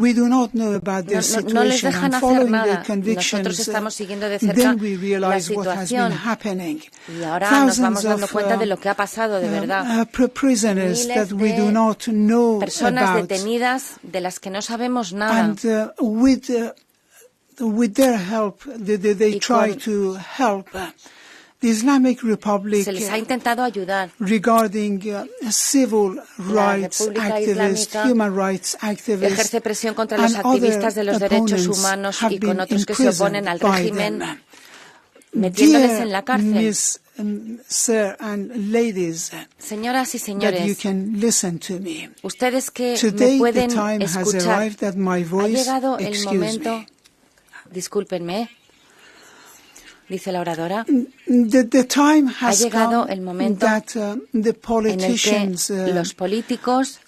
No les dejan hacer nada. Nosotros estamos siguiendo de cerca la situación y ahora nos vamos dando cuenta de lo que ha pasado de verdad. Miles de personas detenidas de las que no sabemos nada. With their help, they try to help the Islamic Republic se les ha intentado ayudar regarding civil rights activists, human rights activists, ejerce presión contra los activistas de los derechos humanos y con otros que se oponen al régimen, metiéndoles en la cárcel. Sir and ladies, señoras y señores, that you can listen to me. Ustedes que Today, me pueden the time has escuchar, arrived that my voice, ha llegado el momento. Discúlpenme, dice la oradora. The time Ha has llegado come el momento that the en el que politicians los políticos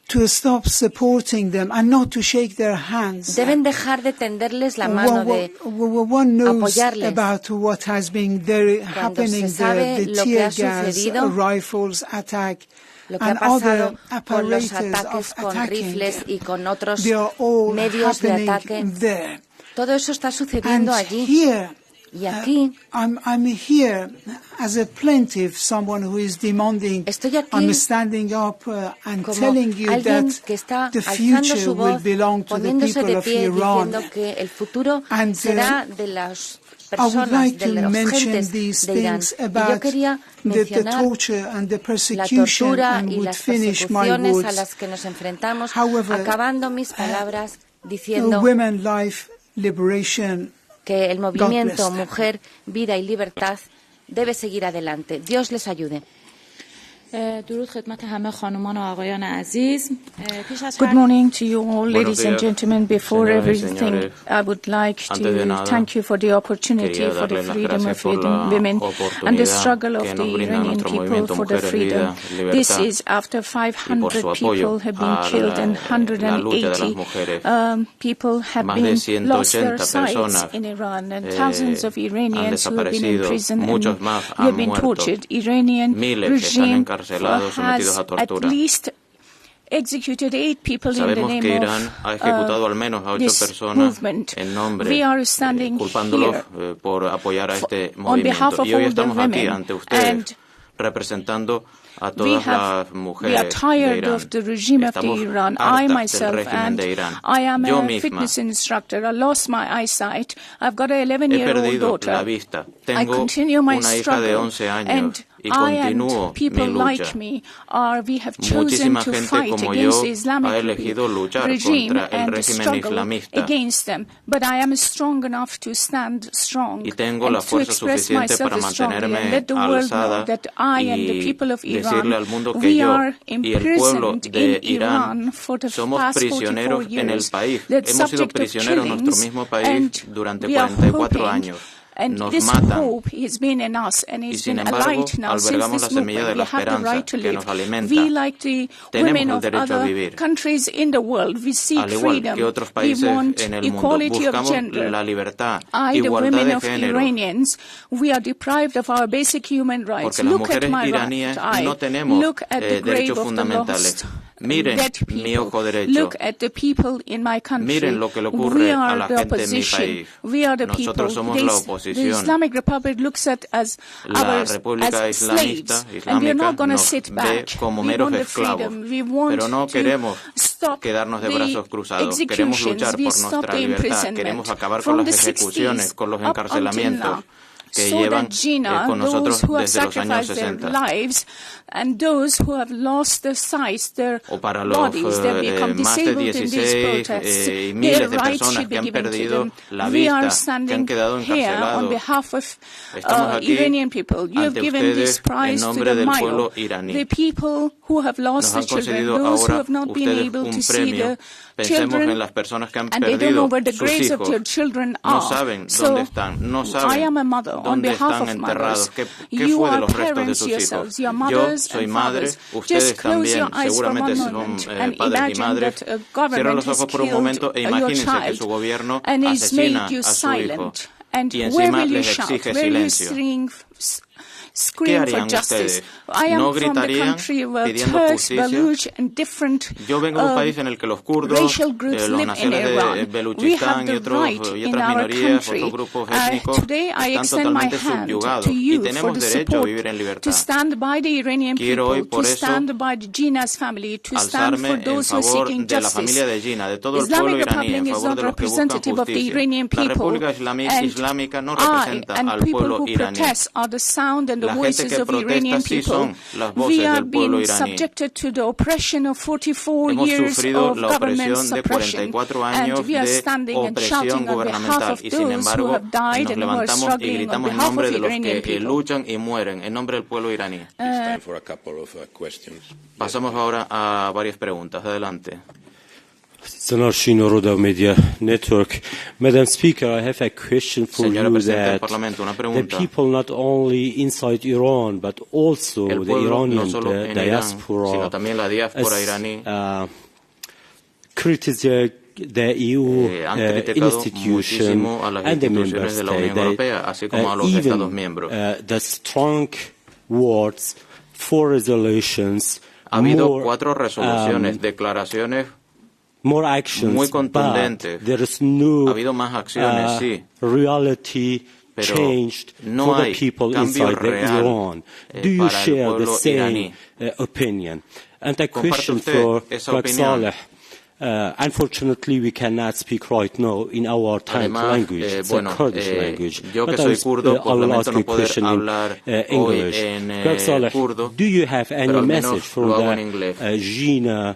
to stop supporting them and not to shake their hands. Deben dejar de tenderles la mano, de one knows apoyarles. about what has been there happening, the tear gas, rifles attack. Lo que ha pasado con los ataques con rifles y con otros medios de ataque, todo eso está sucediendo allí. Y aquí I'm here as a plaintiff, someone who is demanding. Estoy aquí I'm standing up and como telling you alguien that que está the alzando future su will voz, belong to the poniéndose people de of pie, Iran. diciendo que el futuro And, será de las I would personas, like de to las mention gentes these de Irán. things Y yo about quería the mencionar torture and the la persecution tortura and y would las finish my persecuciones a words. las que nos enfrentamos, However, acabando mis palabras diciendo women life liberation. que el movimiento Mujer, Vida y Libertad debe seguir adelante. Dios les ayude. Good morning to you all, ladies and gentlemen. Before everything, I would like to thank you for the opportunity for the freedom of women and the struggle of the Iranian people for the freedom. This is after 500 people have been killed and 180 people have been lost their sights in Iran, and thousands of Iranians who have been in prison and have been tortured. Iranian regime has at least executed 8 people in the name of this movement. We are standing here on behalf of all the women, and we are tired of the regime of the Iran. I myself, and I am a fitness instructor. I lost my eyesight. I've got an 11-year-old daughter. I continue my struggle, and I and people like me we have chosen to fight against the Islamic regime and struggle against them. But I am strong enough to stand strong and to express myself strongly and let the world know that I and the people of Iran, we are imprisoned in Iran for the past 44 years. That subject of killings, and we are hoping. And this hope has been in us, and it's been a light now since this movement. We have the right to live. We, like the women of other countries in the world, we seek freedom. We want equality of gender. I, the women of Iranians, we are deprived of our basic human rights. Look at my right eye. Look at the grave of the lost. Dead people. Look at the people in my country. We are the opposition. We are the people. The Islamic Republic looks at us as slaves, and we are not going to sit back. We want the freedom. We want to stop the executions. We stop the imprisonment from the 60s up until now. So that Gina, those who have sacrificed their lives, and those who have lost their sight, their bodies, they become disabled in these protests, their rights should be given to them. We are standing here on behalf of Iranian people. You have given this prize to the Mayo, the people who have lost their children, those who have not been able to see the children, and they don't know where the graves of their children are. So I am a mother. On behalf of mothers, you are parents yourselves, you are mothers and fathers. Just close your eyes for one moment and imagine that a government has killed your child and has made you silent. And where will you shout? Where will you scream for justice. I am from the country where Turks, Baluch, and different racial groups live in Iran. We have the right in our country. Today I extend my hand to you for the support to stand by the Iranian people, to stand by the Jinnah's family, to stand for those who are seeking justice. Islamic Republic is not representative of the Iranian people, and I and people who protest are the sound and the voices of Iranian people. We have been subjected to the oppression of 44 years of government suppression, and we are standing and shouting on behalf of those who have died and who are struggling on behalf of the Iranian people. Pasamos ahora a varias preguntas. Adelante. Media Network. Madam Speaker, I have a question for you that the people not only inside Iran but also the Iranian diaspora criticize the EU institution and the member states, even the strong words, 4 resolutions, more actions, muy contundentes. There is no ha habido más acciones, sí. Reality changed no for the people inside Iran. Do you share the same opinion? And a question for Dr. Saleh. Unfortunately, we cannot speak right now in our tongue language, it's a Kurdish language. Yo que soy kurdo, pues lamento no poder hablar hoy en kurdo, do you have any message from the Jinnah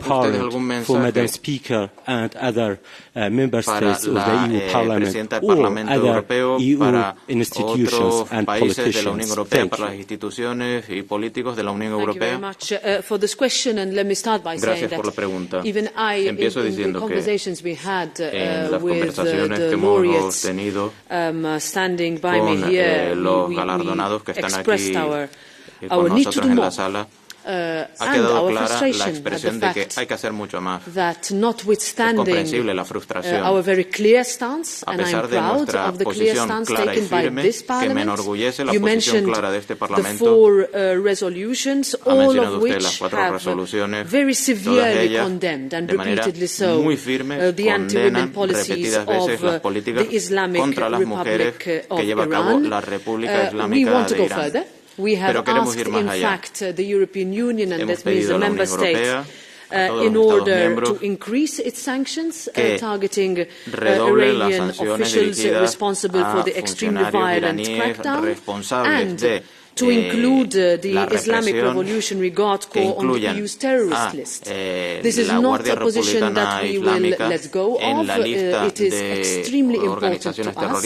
Parliament, for Madam Speaker and other member states of the EU Parliament or other EU institutions and politicians? Para las instituciones y políticos de la Unión Europea. Thank you very much for this question, and let me start by saying that even Empiezo diciendo que en las conversaciones que hemos tenido con los galardonados que están aquí con nosotros en la sala, ha quedado clara la expresión de que hay que hacer mucho más. Es comprensible la frustración. A pesar de nuestra posición clara y firme, que me enorgullece la posición clara de este Parlamento, ha mencionado usted las 4 resoluciones, todas ellas, de manera muy firme, condenan repetidas veces las políticas contra las mujeres que lleva a cabo la República Islámica de Irán. Pero queremos ir más allá. Hemos pedido a la Unión Europea, a todos los Estados miembros, que redoble las sanciones dirigidas a funcionarios iraníes responsables de to include the Islamic Revolutionary Guard Corps on the EU's terrorist list. This is not a position that we will let go of. It is extremely important to us.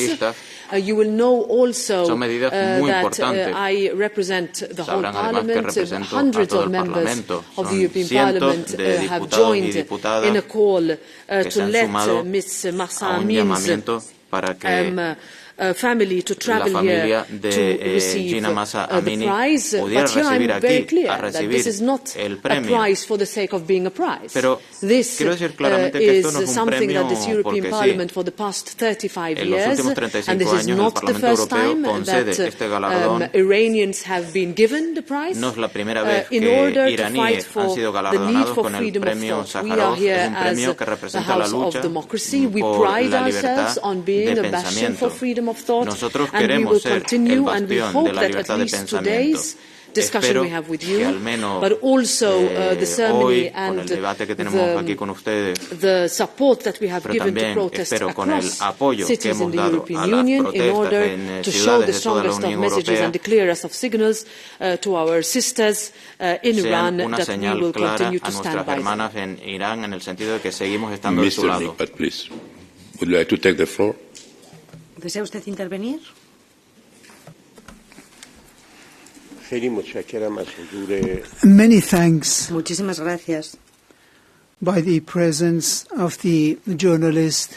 You will know also that I represent the whole Parliament. Hundreds of members of the European Parliament have joined in a call to let Ms. Mahsa Amini's family to travel here to receive the prize, but here I'm very clear that this is not a prize for the sake of being a prize. This is something that this European Parliament for the past 35 years, and this is not the first time that Iranians have been given the prize, in order to fight for the need for freedom of thought. We are here as the House of Democracy. We pride ourselves on being a bastion for freedom of thought, and we will continue, and we hope that at least today's discussion we have with you, but also the ceremony and the support that we have given to protests across cities in the European Union in order to show the strongest of messages and the clearest of signals to our sisters in Iran that we will continue to stand by them. Mr. Nikpat, please. Would you like to take the floor? ¿Desea usted intervenir? Many thanks. Muchísimas gracias. By the presence of the journalists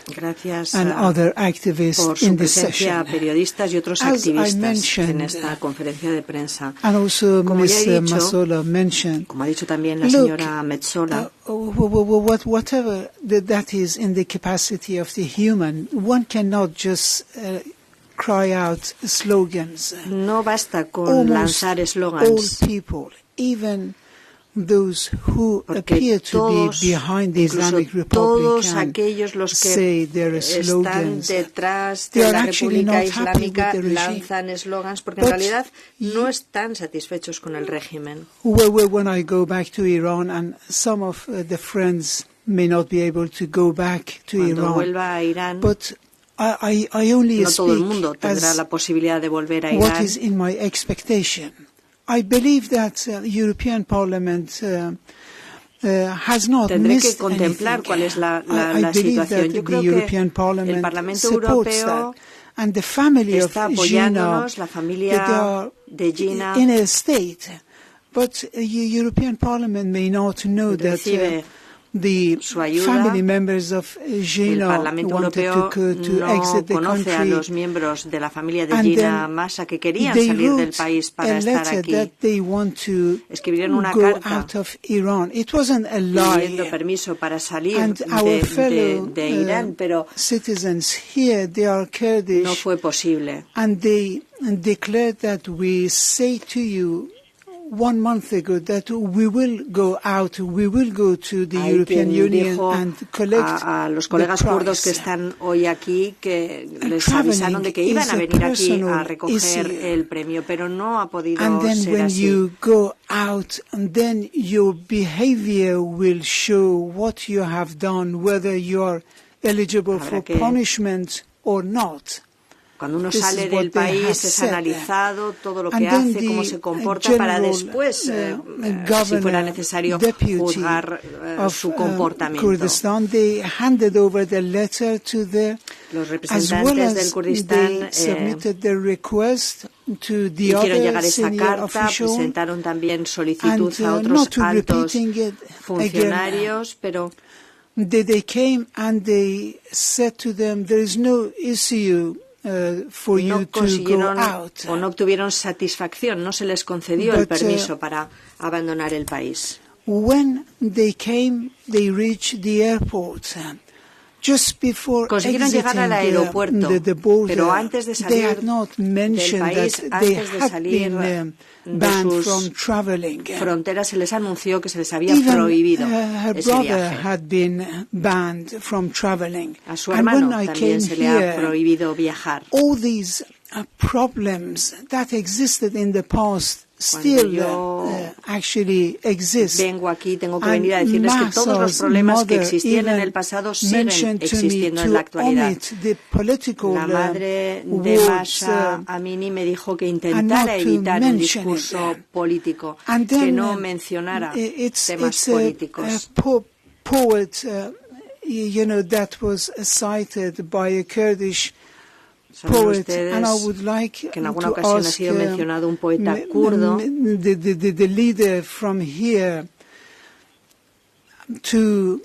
and other activists in this session. Periodistas y otros activistas en esta conferencia de prensa. And also Ms. Metsola mentioned, como ha dicho también la señora Metsola, whatever that is in the capacity of the human, one cannot just cry out slogans. No basta con lanzar eslogans. All people, even those who appear to be behind the Islamic Republic aquellos say their slogans. Detrás de la República Islámica lanzan eslogans porque en realidad no están satisfechos con el régimen. When I go back to Iran, and some of the friends may not be able to go back to Cuando vuelva a Irán, but I only no todo el mundo tendrá la posibilidad de volver a Irán. What is in my expectation? I believe that European Parliament has not Tendré missed que contemplar anything. cuál es la I believe situación. that Yo creo the European que Parliament el Parlamento supports Europeo that. And the family of está Gina, apoyándonos, la familia de Gina in a state. But the European Parliament may not know that the family members of Gina wanted to exit the conoce a los country. miembros de la familia de Gina Mahsa que querían salir del país para estar aquí. Escribieron una carta pidiendo permiso para salir de Irán, pero no fue posible. And they declared that we say to you 1 month ago that we will go out, we will go to the European Union and collect a los colegas kurdos que están hoy aquí que les avisaron de que iban a venir aquí a recoger el premio, pero no ha podido and then ser when así. you go out, and then your behavior will show what you have done, whether you are eligible for punishment or not. Cuando uno sale del país es analizado todo lo que hace, cómo se comporta para después, si fuera necesario, juzgar su comportamiento. Los representantes del Kurdistán hicieron llegar esa carta, presentaron también solicitud a otros altos funcionarios, pero they came and they said to them, there is no issue for you to go out. O no obtuvieron satisfacción, no se les concedió el permiso para abandonar el país. When they came, they reached the airport. Just before consiguieron llegar al aeropuerto, pero antes de salir del país, antes de salir de sus fronteras, se les anunció que se les había prohibido ese viaje. A su hermano también se le ha prohibido viajar. All these problems that existed in the past still actually exist. Vengo aquí, tengo que venir a decirles que todos los problemas que existían en el pasado siguen existiendo en la actualidad. La madre de Mahsa Amini me dijo que intentara evitar un discurso político, que no mencionara temas políticos. Poet, that was cited by a Kurdish poet, and I would like que en alguna ocasión ha sido mencionado un poeta kurdo, the leader from here to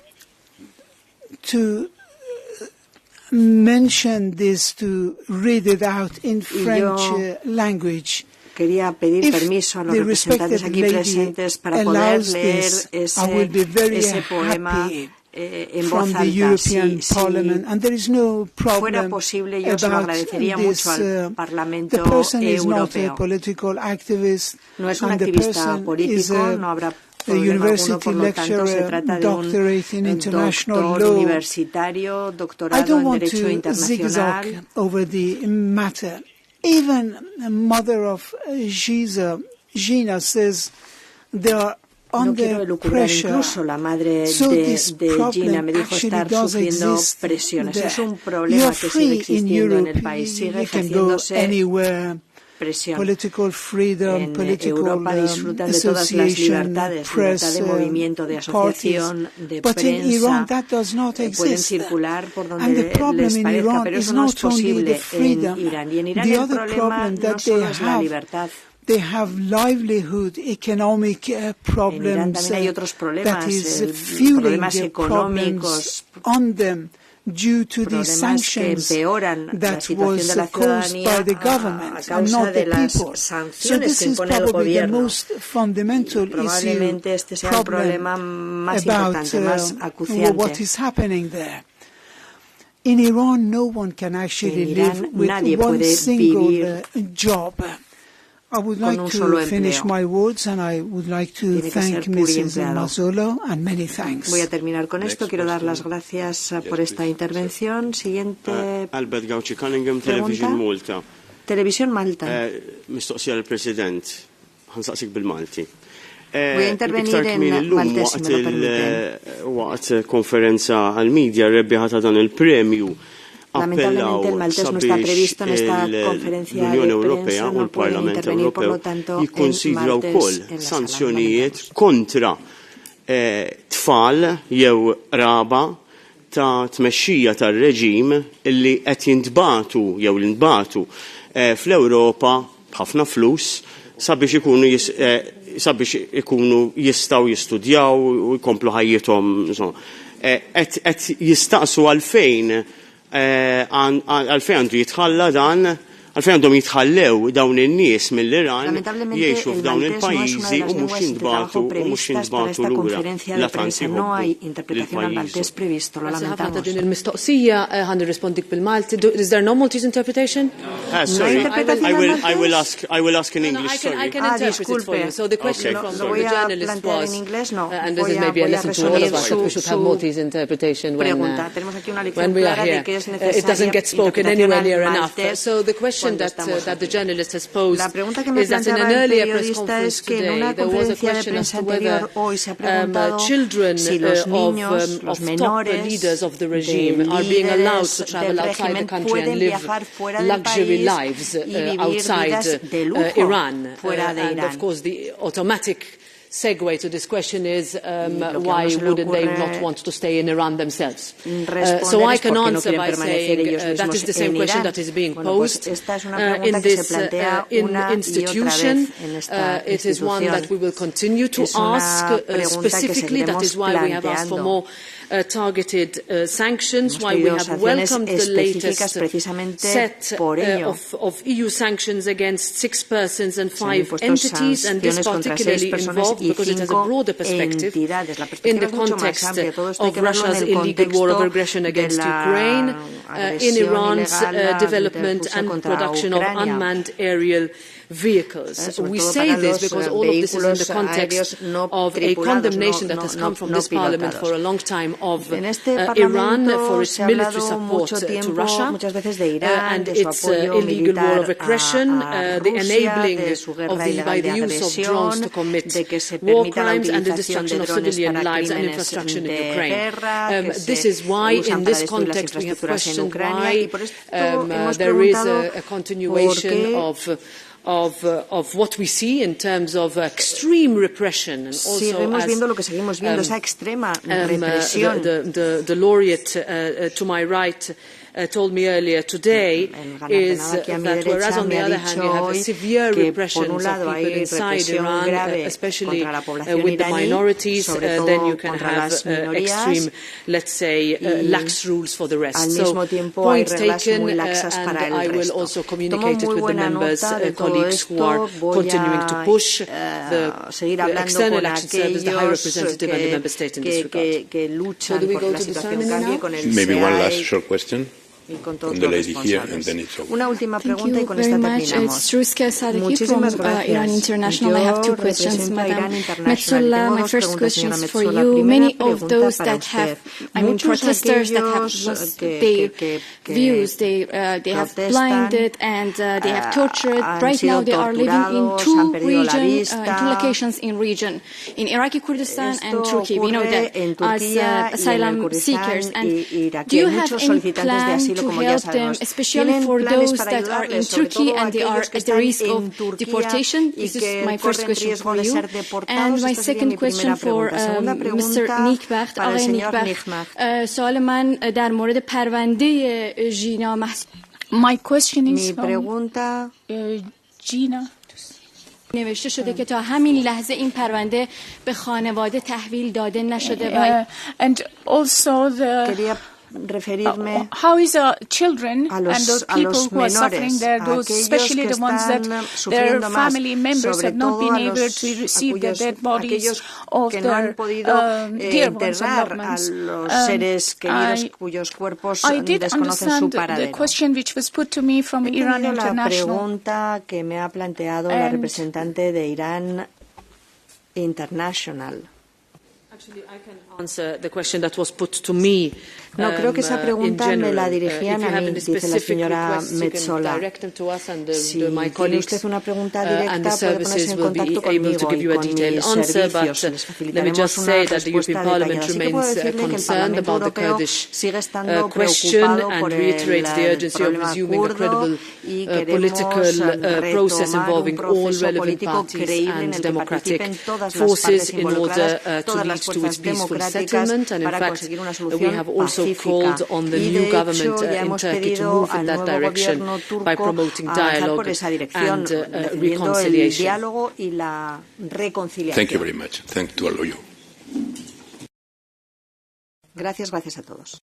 mention this, to read it out in French language. Quería pedir permiso a los representantes aquí presentes para poder leer ese poema en voz alta. Si fuera posible, yo se lo agradecería mucho al Parlamento Europeo. No es un activista político, no habrá problema alguno, por lo tanto se trata de un doctor universitario, doctorado en Derecho Internacional. Even the mother of Gina says they are no quiero elucubrar, incluso la madre de Gina me dijo estar sufriendo presiones. Es un problema que sigue existiendo en el país, sigue ejerciéndose presión. En Europa disfrutan de todas las libertades, libertad de movimiento, de asociación, de prensa, pueden circular por donde les parezca, pero eso no es posible en Irán. Y en Irán el problema no solo es la libertad. They have livelihood, economic problems también hay otros problemas, that is fueling the problems on them due to the sanctions that was caused by the government and not the people. So this is probably the most fundamental issue problem about what is happening there. In Iran, no one can actually live with one single job. I would like to finish my words, and I would like to thank Mrs. Mazzolo, and many thanks. Voy a terminar con esto. Quiero dar las gracias por esta intervención. Siguiente Albert Gauci Cunningham, Television Malta. Televisión Malta. Mistoqsija l-President, ħansaqsik bil-Malti. Voy a intervenir en maltés, si me lo permiten. Waqt konferenza għal-medja rebbieħa ta' dan il-premju. Lamentablemente el maltés no está previsto en esta conferencia de prensa, no pueden intervenir, por lo tanto, en maltés en la sanzjonijiet kontra tfal jew raba ta' tmexxija tar-reġim illi qed jintbagħtu jew li ntbagħtu fl-Ewropa b'ħafna flus sabiex ikunu jistgħu jistudjaw u jkomplu ħajjithom qed jistaqsu għalfejn għandu jitħalla dan, għalfejn għandhom jitħallew dawn in-nies mill-Iran jgħixu f'dawn il-pajjiżi u mhux jintbagħtu lura l-Franzi no hay interpretación al maltés previsto, lo lamentamos. Din il-mistoqsija ħan irrispondik bil-Malti. Is there no Maltese interpretation? Sorry, I will ask in English. I can interpret it for you. So the question from the journalist was, and this is maybe a lesson to all of us, that we should have Maltese interpretation when we are here. It doesn't get spoken anywhere near enough. So the question that the journalist has posed is that in an earlier press conference today there was a question as to whether children of top leaders of the regime are being allowed to travel outside the country and live luxury lives outside Iran. And of course the automatic segue to this question is why wouldn't they not want to stay in Iran themselves? So I can answer by saying that is the same question that is being posed in this institution. It is one that we will continue to ask specifically. That is why we have asked for more targeted sanctions, why we have welcomed the latest set of EU sanctions against 6 persons and 5 entities, and this particularly involved because it has a broader perspective in the context of Russia's illegal war of aggression against Ukraine, in Iran's development and production of unmanned aerial vehicles. We say this because all of this is in the context of a condemnation that has come from this Parliament for a long time of Iran for its military support to Russia and its illegal war of aggression, the enabling by the use of drones to commit war crimes and the destruction of civilian lives and infrastructure in Ukraine. This is why in this context we have questioned why there is a continuation of what we see in terms of extreme repression, and also as the laureate to my right told me earlier today, is that whereas on the other hand you have a severe repression of people inside Iran, especially with the minorities, then you can have extreme, let's say, lax rules for the rest. So point taken, and I will also communicate it with the members, colleagues who are continuing to push the External Action Service, the High Representative and the Member State in this regard. So do we go to the ceremony now? Maybe one last short question. Una última pregunta y con esta terminamos. Muchísimas gracias. Iran International. I have 2 questions, Madam Metsola. My first question is for you. Many of those that have, protesters that have lost their views, they have blinded and they have tortured. Right now they are living in 2 locations in region, in Iraqi Kurdistan and Turkey. We know that as asylum seekers. And do you have any plan to help them, especially for those that are in Turkey and they are at the risk of deportation? This is my first question for you. And my second question for Mr. نیکبخت. آقای نیکبخت، سوال من در مورد پرونده ژینا محسا. My question is from Gina. نوشته شده که تا همین لحظه این پرونده به خانواده تحویل داده نشده. And also referirme how is children a los, and those people who are suffering there, those especially the ones that their family members have not been able to receive the dead bodies of their dear ones and loved ones. I did understand the question which was put to me from Iran International. La pregunta que me ha planteado la representante de Irán International. Actually, I can answer the question that was put to me. No, creo que esa pregunta me la dirigían a mí, dice la señora Metsola. Si tiene usted una pregunta directa, puede ponerse en contacto conmigo y con mis servicios. Les facilitaremos una respuesta detallada. Sí que puedo decirle que el Parlamento Europeo sigue estando preocupado por el problema kurdo y queremos retomar un proceso político creíble en el que participen todas las partes involucradas, todas las fuerzas democráticas, para conseguir una solución pacífica. Called on the new government in Turkey to move in that direction by promoting dialogue and reconciliation. Thank you very much. Thank to all of you. Gracias a todos.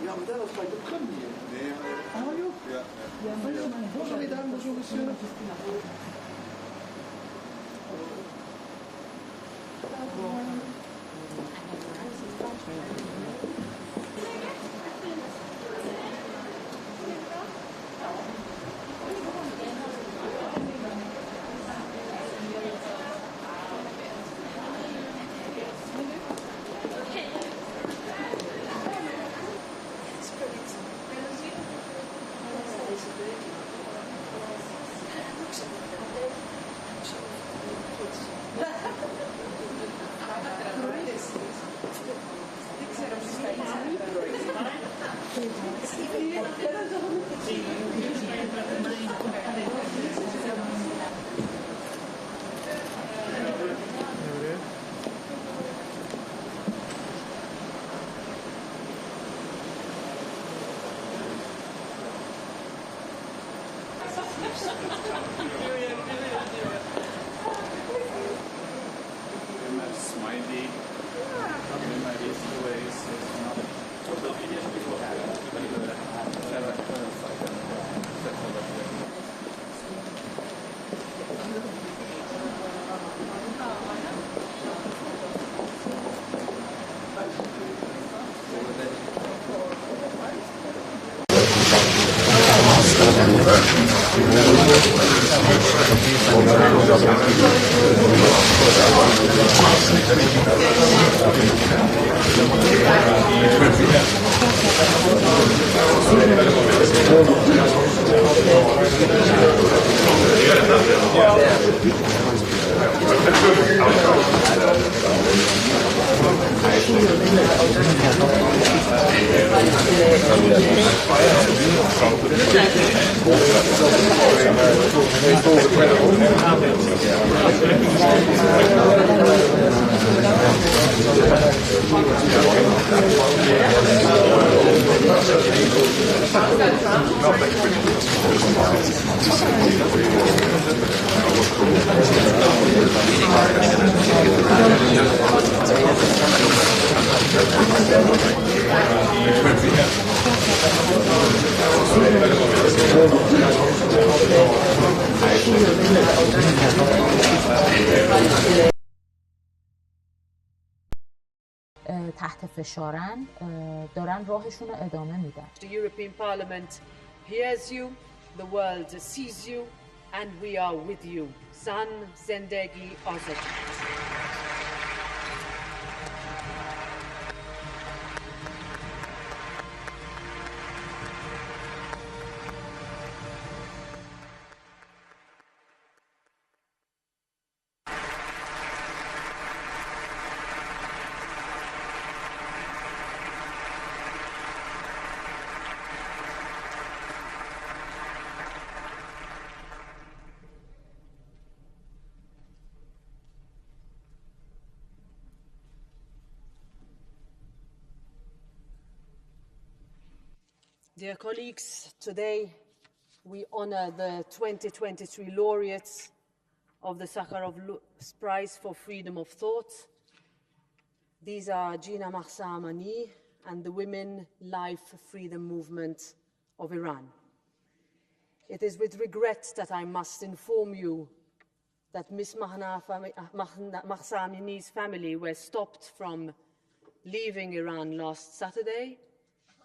Ja, maar dat was bij de premier. Nee, maar... Ah, joh? Ja. Wat zal je daar maar zo gezien? تحت فشارن دارن راهشون رو ادامه میدن. The European Parliament hears you, the world sees you, and we are with you. Zan Zendegi Azadi. Dear colleagues, today we honor the 2023 laureates of the Sakharov Prize for Freedom of Thought. These are Mahsa Amini and the Women Life Freedom Movement of Iran. It is with regret that I must inform you that Ms. Mahsa Amini's family were stopped from leaving Iran last Saturday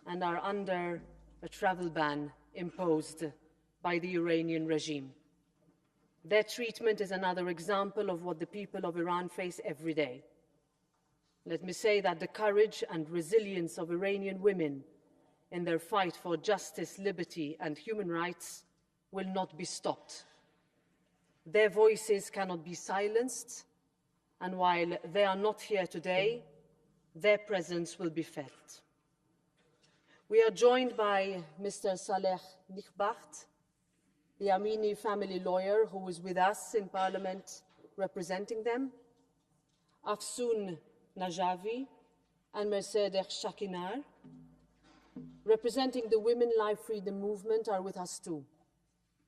and are under a travel ban imposed by the Iranian regime. Their treatment is another example of what the people of Iran face every day. Let me say that the courage and resilience of Iranian women in their fight for justice, liberty, and human rights will not be stopped. Their voices cannot be silenced, and while they are not here today, their presence will be felt. We are joined by Mr. Saleh Nikhbaht, the Amini family lawyer who is with us in Parliament representing them, Afsoon Najavi and Mersedeh Shahinkar, representing the women life freedom movement are with us too.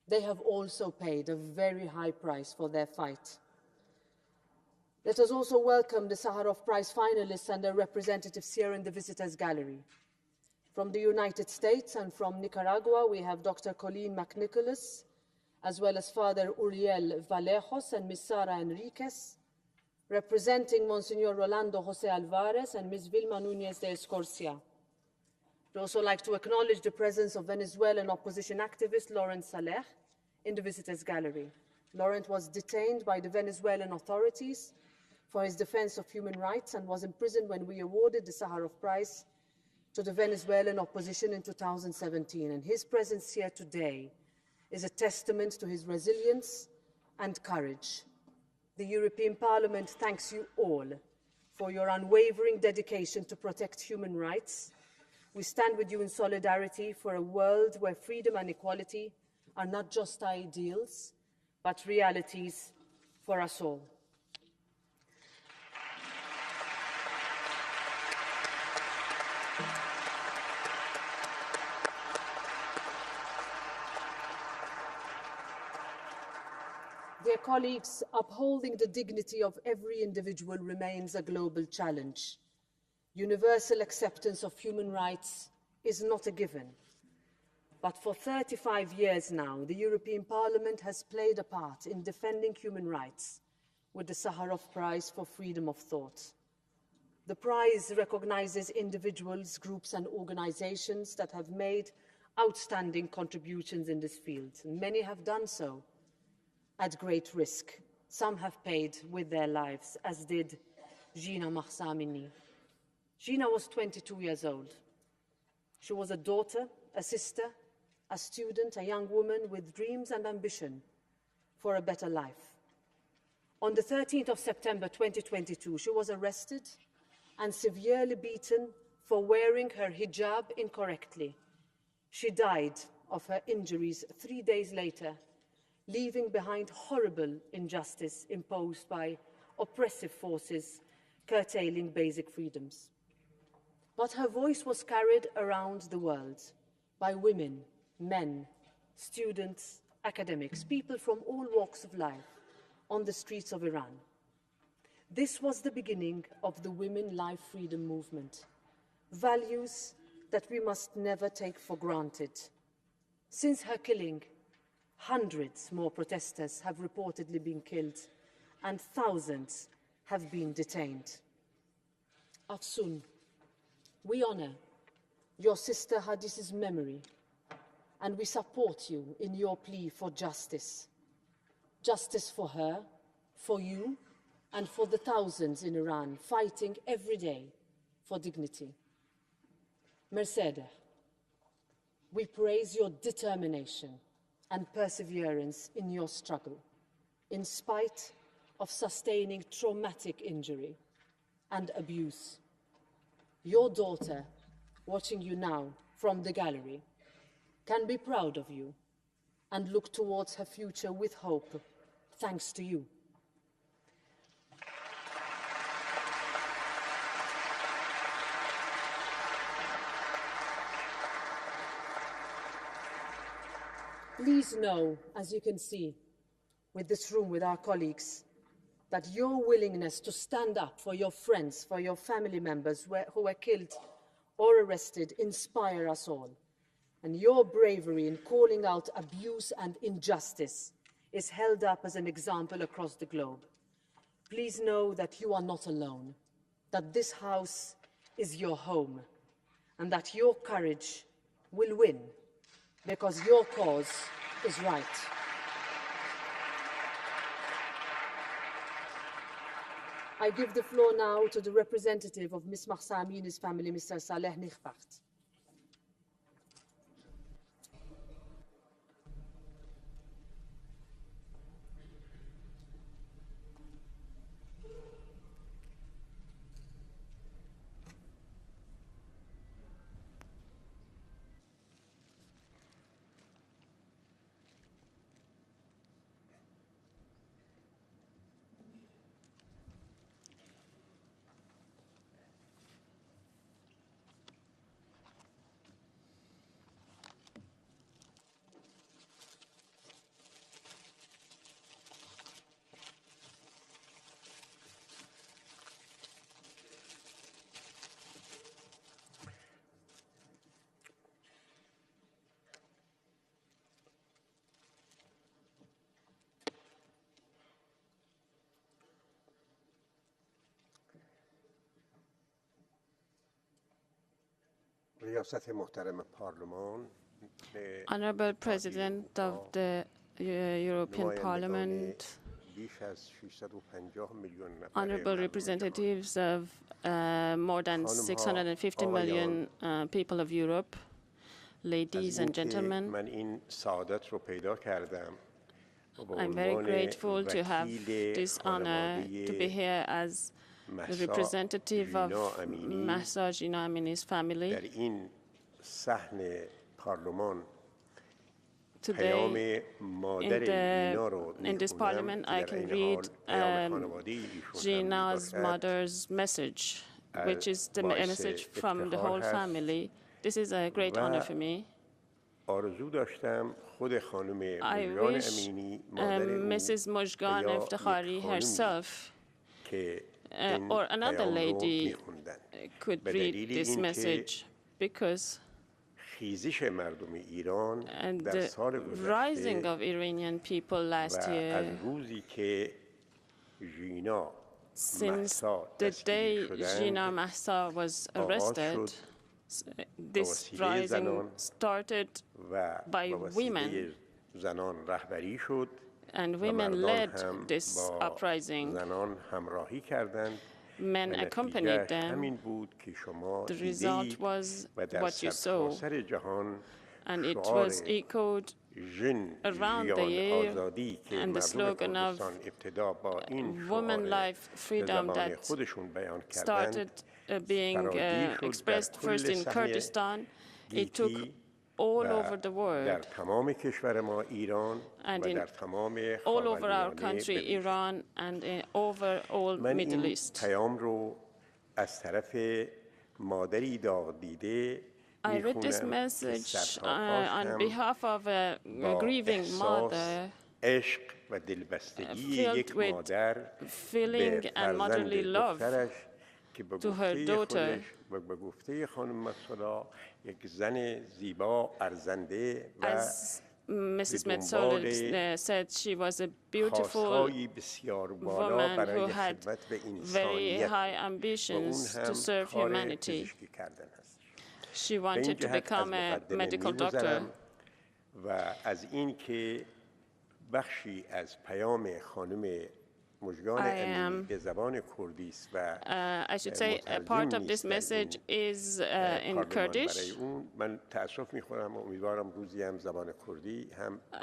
They have also paid a very high price for their fight. Let us also welcome the Sakharov Prize finalists and their representatives here in the visitors' gallery. From the United States and from Nicaragua, we have Dr. Colleen McNicholas, as well as Father Uriel Vallejos and Ms. Sara Enriquez, representing Monsignor Rolando José Alvarez and Ms. Vilma Núñez de Escorcia. I'd also like to acknowledge the presence of Venezuelan opposition activist Laurent Saleh in the visitors' gallery. Laurent was detained by the Venezuelan authorities for his defense of human rights and was imprisoned when we awarded the Sakharov Prize to the Venezuelan opposition in 2017. And his presence here today is a testament to his resilience and courage. The European Parliament thanks you all for your unwavering dedication to protect human rights. We stand with you in solidarity for a world where freedom and equality are not just ideals, but realities for us all. Dear colleagues, upholding the dignity of every individual remains a global challenge. Universal acceptance of human rights is not a given. But for 35 years now, the European Parliament has played a part in defending human rights with the Sakharov Prize for Freedom of Thought. The prize recognizes individuals, groups and organizations that have made outstanding contributions in this field. Many have done so at great risk. Some have paid with their lives, as did Gina Mahsa Amini. Gina was 22 years old. She was a daughter, a sister, a student, a young woman with dreams and ambition for a better life. On the 13th of September 2022, she was arrested and severely beaten for wearing her hijab incorrectly. She died of her injuries 3 days later, leaving behind horrible injustice imposed by oppressive forces curtailing basic freedoms. But her voice was carried around the world by women, men, students, academics, people from all walks of life on the streets of Iran. This was the beginning of the Women Life Freedom Movement, values that we must never take for granted. Since her killing, hundreds more protesters have reportedly been killed and thousands have been detained. Afsun, we honor your sister Hadis's memory and we support you in your plea for justice. Justice for her, for you, and for the thousands in Iran fighting every day for dignity. Mersedeh, we praise your determination and perseverance in your struggle, in spite of sustaining traumatic injury and abuse. Your daughter, watching you now from the gallery, can be proud of you and look towards her future with hope, thanks to you. Please know, as you can see, with this room, with our colleagues, that your willingness to stand up for your friends, for your family members who were killed or arrested inspire us all. And your bravery in calling out abuse and injustice is held up as an example across the globe. Please know that you are not alone, that this house is your home, and that your courage will win because your cause is right. I give the floor now to the representative of Ms. Mahsa Amini's family, Mr. Saleh Nighbart. Honorable President of the European Parliament, honorable representatives of more than 650 million people of Europe, ladies and gentlemen, I'm very grateful to have this honor to be here as the representative of Mahsa Amini's family. Today, in this parliament, I can read Gina's mother's message, which is the message from the whole family. This is a great honor for me. I wish Mrs. Mojgan Eftekhari herself or another lady could read this message, because the rising of Iranian people last year, since the day Gina Mahsa was arrested, this rising started by women, and women led this uprising. Men accompanied them. The result was what you saw, and it was echoed around the year, and the slogan of woman, life, freedom that started being expressed first in Kurdistan, it took all over the world, and in all over our country, Iran, and in over all Middle East. I read this message on behalf of a grieving mother, filled with feeling and motherly love to her daughter. As Mrs. Metsola said, she was a beautiful woman who had very high ambitions to serve humanity. She wanted to become a medical doctor. I should say a part of this message is in Kurdish.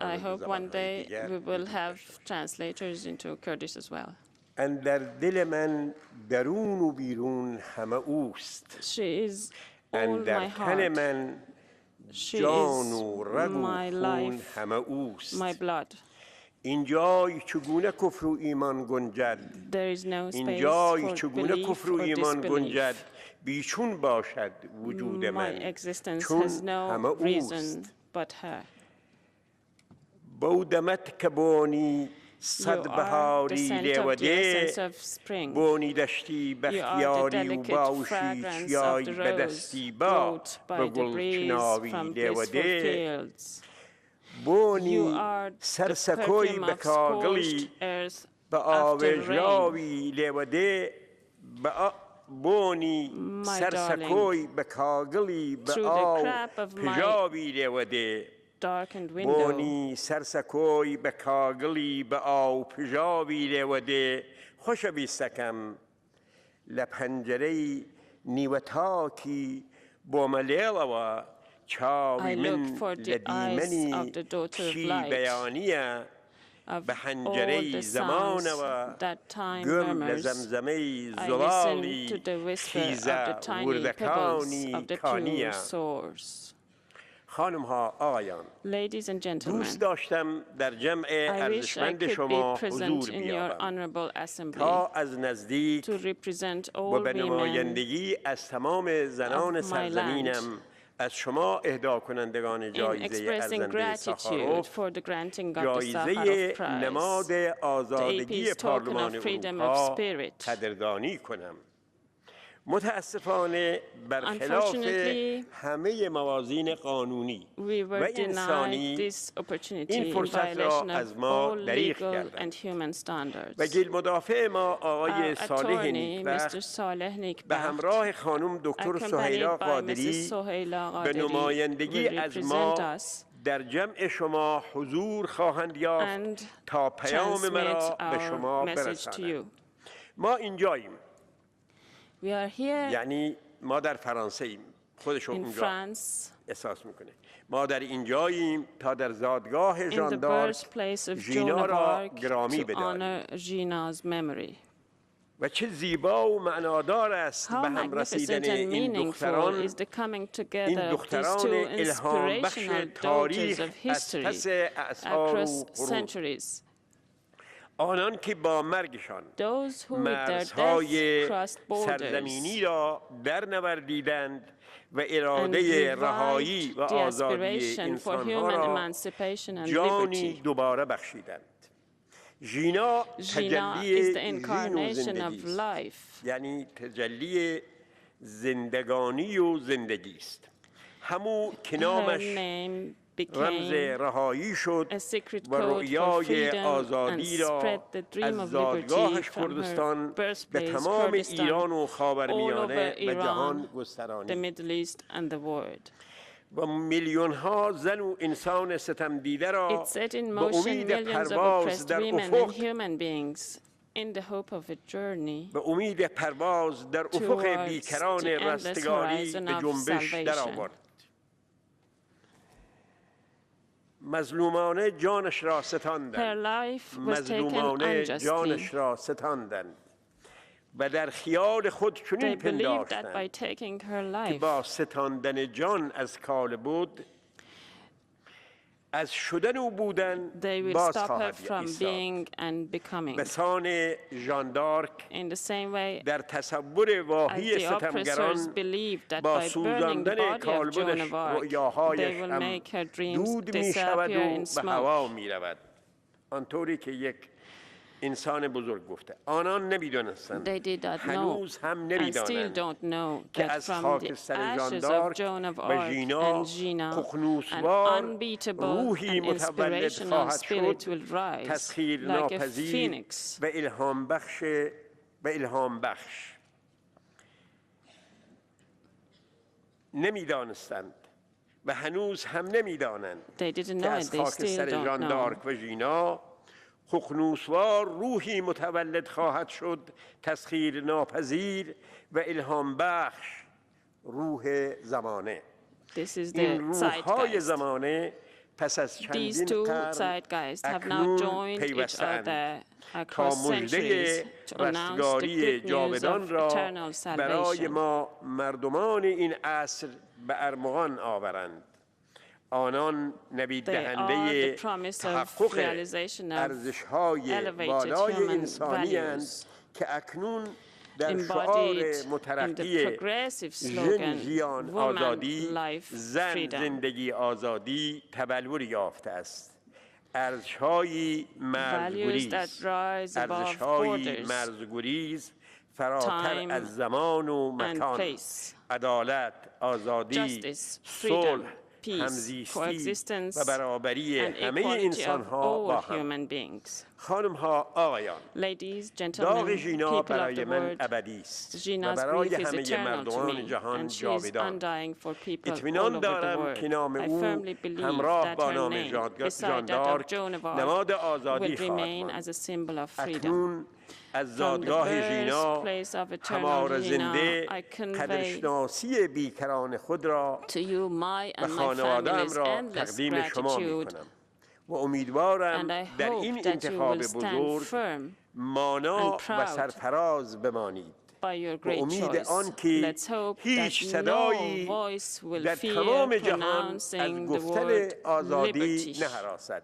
I hope one day we will have translators into Kurdish as well. She is all my heart. She is my life, my blood. There is no space for belief or disbelief. My existence has no reason but her. You are the scent of the essence of spring. You are the delicate fragrance of the rose brought by the breeze from blissful fields. You are the perfume of scorched earth after rain. My darling, through the crack of my darkened window, I look for the eyes of the daughter of light, of all the sounds that time murmurs. I listen to the whisper of the tiny pebbles of the pure source. Ladies and gentlemen, I wish I could be present in your honorable assembly to represent all women of my land, in expressing gratitude for the granting of the Sakharov Prize, the AP's token of freedom of spirit. متاسفانه برخلاف همه موازین قانونی و انسانی این فرصت را از ما دریغ کردند و گیل مدافع ما آقای صالح نیکبخت به همراه خانم دکتر سهیلا قادری به نمایندگی از ما در جمع شما حضور خواهند یافت تا پیام مرا به شما برسانند. ما اینجاییم، یعنی ما در فرانسه ایم، خودشون اونجا احساس میکنه. ما در اینجاییم تا در زادگاه ژان دارک ژینا را گرامی بداریم. و چه زیبا و معنادار است به هم رسیدن این دختران الهام بخش تاریخ از پس اعصار و قرون، آنان که با مرگشان مرزهای سرزمینی را در نوردیدند و اراده رهایی و آزادی انسانها را جانی دوباره بخشیدند. ژینا تجلی ژین و زندگی است، یعنی تجلی زندگانی و زندگی است. همون که نامش رمز رهایی شد و رویای آزادی را از زادگاهش کردستان به تمام ایران و خاورمیانه و جهان گسترانید و میلیون ها زن و انسان ستم دیده را به امید پرواز در افق به امید پرواز در افق بیکران رستگاری به جنبش در آورد. مظلومانه جانش را ستاندند، مظلومانه جانش را ستاندند و در خیال خود چنین پنداشتند که با ستاندن جان از کال بود از شدن و بودن باز خواهد ایستاد. به سان ژان دارک در تصور واهی ستمگران با سوزاندن کالبدش رؤیاهایش هم دود می شود و به هوا می رود. آنطوری که یک انسان بزرگ گفته. آنان نمیدانستند، هنوز هم نمیدانند که از خاکستر ژان دارک و ژینا ققنوسوار روحی متولد خواهد شد، تسخیر ناپذیر و الهام بخش. نمیدانستند و هنوز هم نمیدانند که از خاکستر ژان دارک و ژینا ققنوسوار روحی متولد خواهد شد، تسخیر ناپذیر و الهام بخش، روح زمانه. این روح‌های زمانه پس از چندین قرن اکنون پیوستند تا مژده رستگاری جاودان را برای ما مردمان این عصر به ارمغان آورند. آنان نوید دهنده تحقق ارزش‌های بالای انسانی اند که اکنون در شعار مترقی ژن ژیان آزادی، زن زندگی آزادی تبلور یافته است. ارزش‌های مرزگریز فراتر از زمان و مکان، عدالت، آزادی، صلح، همزیستی و برابری همه انسان‌ها با هم. خانم‌ها، آقایان، داغ ژینا برای من ابدی است و برای همه مردمان جهان جاودان. اطمینان دارم که نام او همراه با نام ژان دارک نماد آزادی خواهد ماند. اکنون از زادگاه ژینا هماره زنده قدرشناسی بیکران خود را و خانواده‌ام را تقدیم شما می‌کنم و امیدوارم در این انتخاب بزرگ مانا و سرفراز بمانید و امید آن که هیچ صدایی در تمام جهان از گفتن آزادی نهراسد،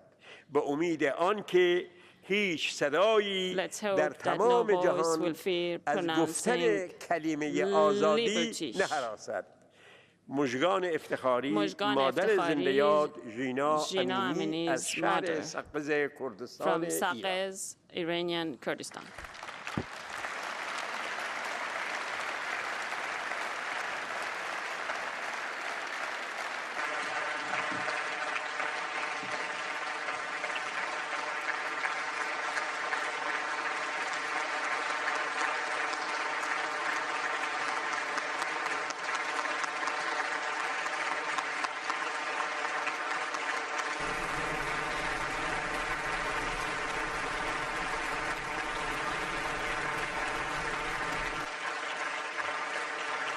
به امید آن که هیچ صدایی در تمام جهان از گفتن کلمه آزادی نهراسد. مژگان افتخاری مادر زنده یاد ژینا امینی از شهر سقز کردستان ایران.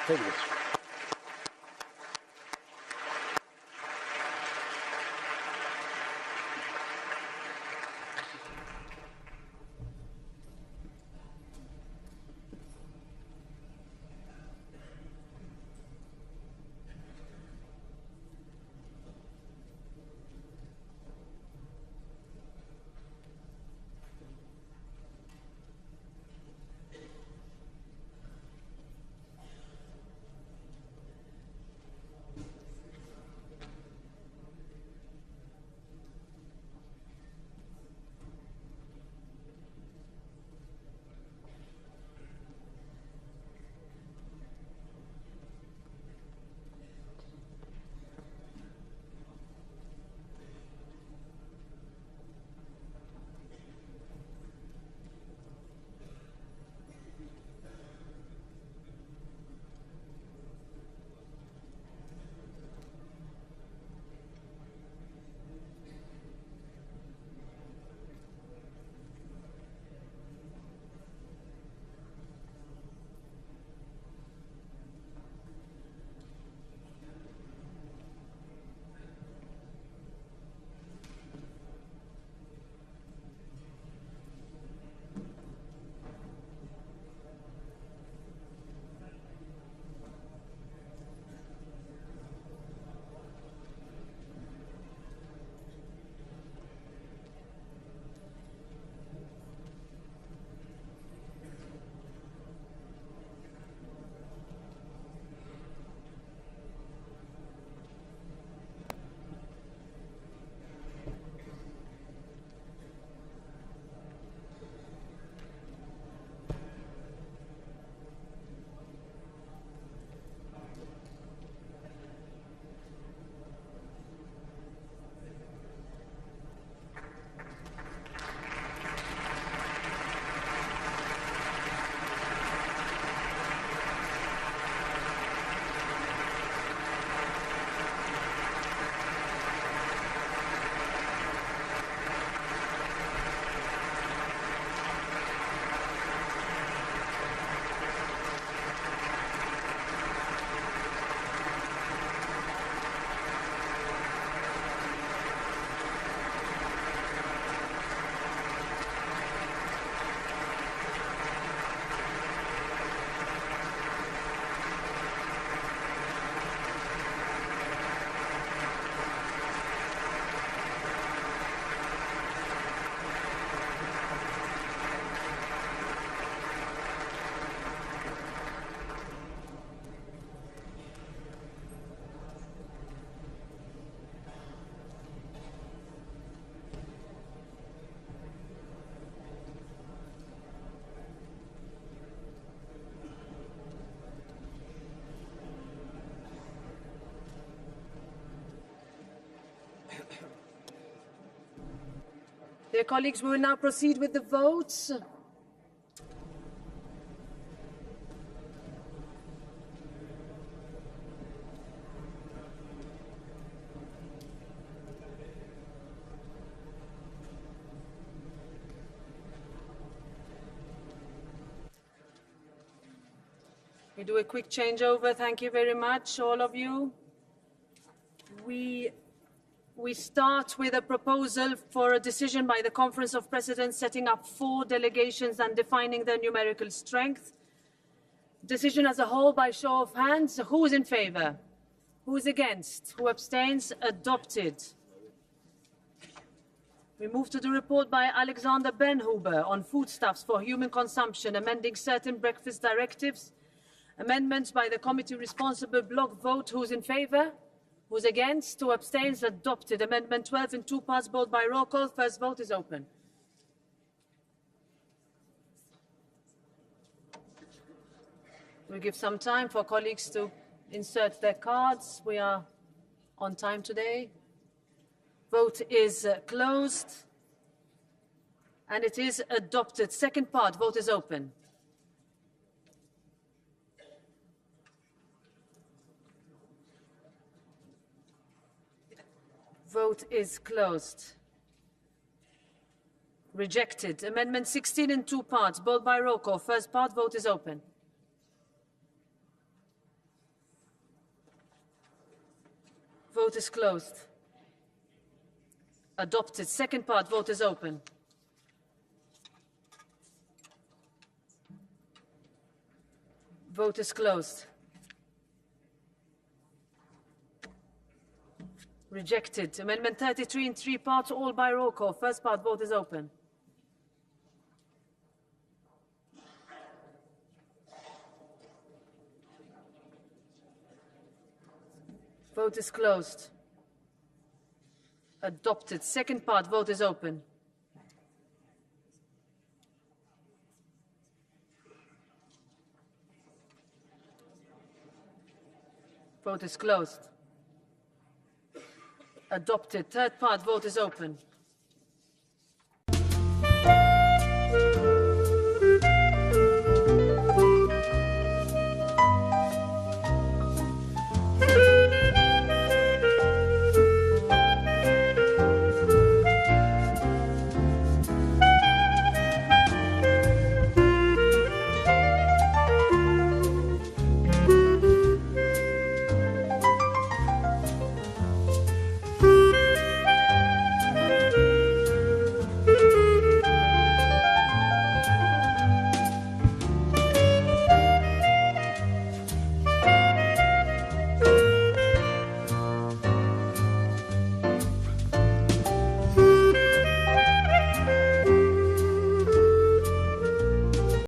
Thank you. Dear colleagues, we will now proceed with the votes. We do a quick changeover. Thank you very much, all of you. We start with a proposal for a decision by the Conference of Presidents setting up 4 delegations and defining their numerical strength. Decision as a whole by show of hands. Who is in favor? Who is against? Who abstains? Adopted. We move to the report by Alexander Benhuber on foodstuffs for human consumption, amending certain breakfast directives. Amendments by the committee responsible. Block vote. Who is in favor? Who's against? Who abstains? Adopted. Amendment 12 in 2 parts, vote by roll call. First vote is open. We'll give some time for colleagues to insert their cards. We are on time today. Vote is closed. And it is adopted. Second part, vote is open. Vote is closed. Rejected. Amendment 16 in 2 parts, both by roll call. First part, vote is open. Vote is closed. Adopted. Second part, vote is open. Vote is closed. Rejected. Amendment 33 in 3 parts, all by roll call. First part, vote is open. Vote is closed. Adopted. Second part, vote is open. Vote is closed. Adopted. Third part, vote is open.